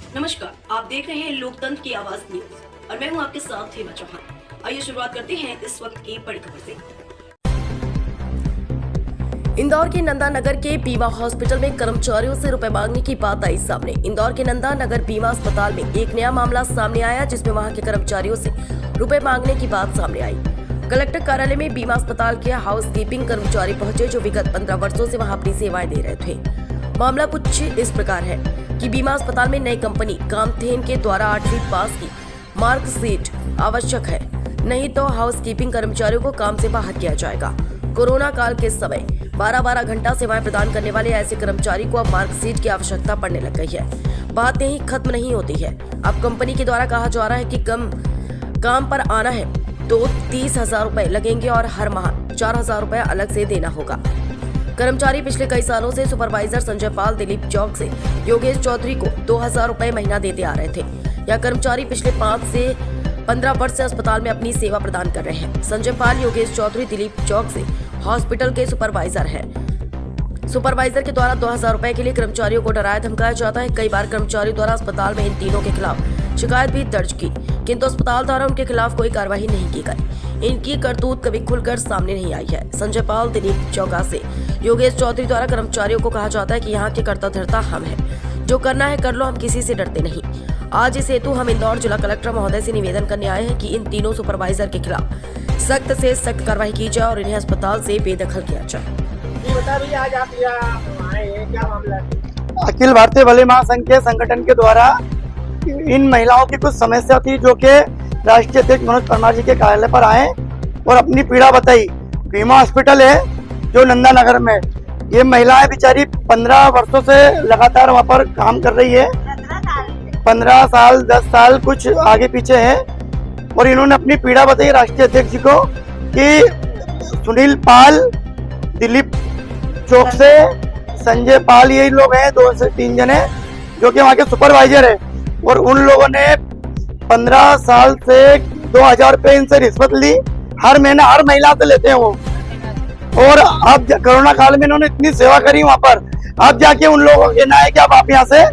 नमस्कार, आप देख रहे हैं लोकतंत्र की आवाज न्यूज और मैं हूं आपके साथ हेमा चौहान। आइए शुरुआत करते हैं इस वक्त की बड़ी खबर से। इंदौर के नंदा नगर के बीमा हॉस्पिटल में कर्मचारियों से रुपए मांगने की बात आई सामने। इंदौर के नंदा नगर बीमा अस्पताल में एक नया मामला सामने आया, जिसमें वहां के कर्मचारियों से रुपए मांगने की बात सामने आई। कलेक्टर कार्यालय में बीमा अस्पताल के हाउसकीपिंग कर्मचारी पहुंचे, जो विगत 15 वर्षों से वहां अपनी सेवाएं दे रहे थे। मामला कुछ इस प्रकार है कि बीमा अस्पताल में नई कंपनी कामथेन के द्वारा 8वीं पास की मार्कशीट आवश्यक है, नहीं तो हाउसकीपिंग कर्मचारियों को काम से बाहर किया जाएगा। कोरोना काल के समय 12-12 घंटा सेवाएं प्रदान करने वाले ऐसे कर्मचारी को अब मार्कशीट की आवश्यकता पड़ने लग गई है। बात यही खत्म नहीं होती है। अब कंपनी के द्वारा कहा जा रहा है कि काम पर आना है तो 30,000 रुपए लगेंगे और हर माह 4,000 रुपए अलग से देना होगा। कर्मचारी पिछले कई सालों से सुपरवाइजर संजय पाल दिलीप चौक से योगेश चौधरी को 2,000 रुपए महीना देते आ रहे थे। यह कर्मचारी पिछले 5 से 15 वर्ष से अस्पताल में अपनी सेवा प्रदान कर रहे हैं। संजय पाल योगेश चौधरी दिलीप चौक से हॉस्पिटल के सुपरवाइजर हैं। सुपरवाइजर के द्वारा 2,000 रुपए के लिए कर्मचारियों को डराया धमकाया जाता है। कई बार कर्मचारियों द्वारा अस्पताल में इन तीनों के खिलाफ शिकायत भी दर्ज की, किंतु अस्पताल द्वारा उनके खिलाफ कोई कार्रवाई नहीं की गई। इनकी करतूत कभी खुलकर सामने नहीं आई है। संजय पाल दिलीप चौका से योगेश चौधरी द्वारा कर्मचारियों को कहा जाता है कि यहाँ के कर्ता धर्ता हम हैं, जो करना है कर लो, हम किसी से डरते नहीं। आज इस हेतु हम इंदौर जिला कलेक्टर महोदय से निवेदन करने आए हैं कि इन तीनों सुपरवाइजर के खिलाफ सख्त से सख्त कार्रवाई की जाए और इन्हें अस्पताल से बेदखल किया जाए। आज आप यहाँ आए हैं, क्या मामला है? अखिल भारतीय भले महासंघ के संगठन के द्वारा इन महिलाओं की कुछ समस्या थी, जो कि राष्ट्रीय अध्यक्ष मनोज परमार जी के कार्यालय पर आए और अपनी पीड़ा बताई। बीमा हॉस्पिटल है जो नंदा नगर में, ये महिलाएं बेचारी 15 वर्षों से लगातार वहाँ पर काम कर रही है। 15 साल 10 साल कुछ आगे पीछे है। और इन्होंने अपनी पीड़ा बताई राष्ट्रीय अध्यक्ष जी को कि सुनील पाल दिलीप चौक से संजय पाल, यही लोग हैं, 2 से 3 जने जो कि वहाँ के सुपरवाइजर है। और उन लोगों ने 15 साल से 2,000 रुपए इनसे रिश्वत ली। हर महीना हर महिला से लेते हैं वो। और अब कोरोना काल में इन्होंने इतनी सेवा करी वहाँ पर, अब जाके उन लोगों को कहना है कि आप यहाँ से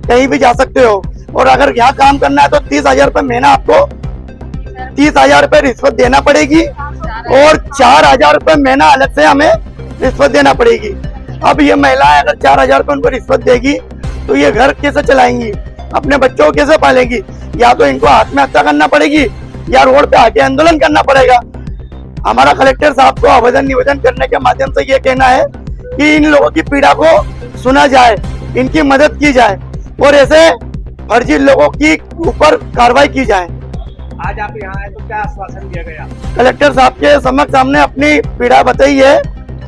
कहीं भी जा सकते हो। और अगर यहाँ काम करना है तो 30,000 रुपए महीना आपको 30,000 रुपए रिश्वत देना पड़ेगी और 4,000 रुपए महीना अलग से हमें रिश्वत देना पड़ेगी। अब ये महिलाएं अगर 4,000 रुपए उनको रिश्वत देगी तो ये घर कैसे चलाएंगी, अपने बच्चों को कैसे पालेंगी? या तो इनको आत्महत्या करना पड़ेगी या रोड पे आके आंदोलन करना पड़ेगा। हमारा कलेक्टर साहब को आवेदन निवेदन करने के माध्यम से ये कहना है कि इन लोगों की पीड़ा को सुना जाए, इनकी मदद की जाए और ऐसे फर्जी लोगों की ऊपर कार्रवाई की जाए। आज आप यहाँ आए तो क्या आश्वासन दिया गया? कलेक्टर साहब के समक्ष हमने अपनी पीड़ा बताई है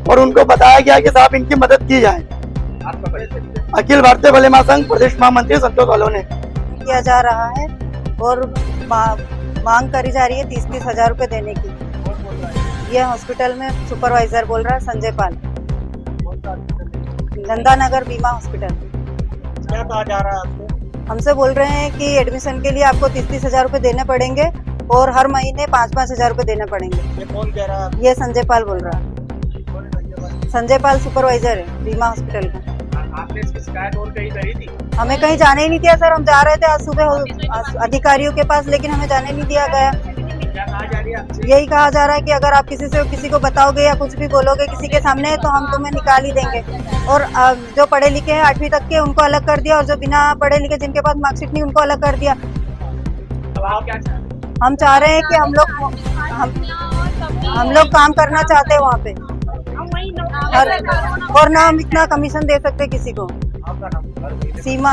और उनको बताया गया कि साहब इनकी मदद की जाए। आपका परिचय? अखिल भारतीय भले महासंघ प्रदेश महामंत्री संतोष वालोने किया जा रहा है और मांग करी जा रही है 30-30 हजार रुपए देने की। ये हॉस्पिटल में सुपरवाइजर बोल रहा है संजय पाल, नंदा नगर बीमा हॉस्पिटल। क्या कहा जा रहा है आपको? हमसे बोल रहे हैं कि एडमिशन के लिए आपको 30-30 हजार रुपए देने पड़ेंगे और हर महीने 5-5 हजार रुपए देने पड़ेंगे। ये कौन कह रहा है? ये संजय पाल बोल रहा है। संजय पाल सुपरवाइजर है बीमा हॉस्पिटल का। आपने इसकी शिकायत और कहीं करी थी? हमें कहीं जाने ही नहीं दिया सर। हम जा रहे थे आज सुबह अधिकारियों के पास, लेकिन हमें जाने नहीं दिया गया। क्या कहा जा रही है? यही कहा जा रहा है कि अगर आप किसी को बताओगे या कुछ भी बोलोगे किसी के सामने तो हम तुम्हें निकाल ही देंगे। और जो पढ़े लिखे हैं 8वीं तक के उनको अलग कर दिया और जो बिना पढ़े लिखे जिनके पास मार्कशीट नहीं उनको अलग कर दिया। अब आप क्या चाह रहे हैं? हम चाह रहे हैं कि हम लोग काम करना चाहते हैं वहाँ पे और ना हम इतना कमीशन दे सकते किसी को। आपका नाम? सीमा।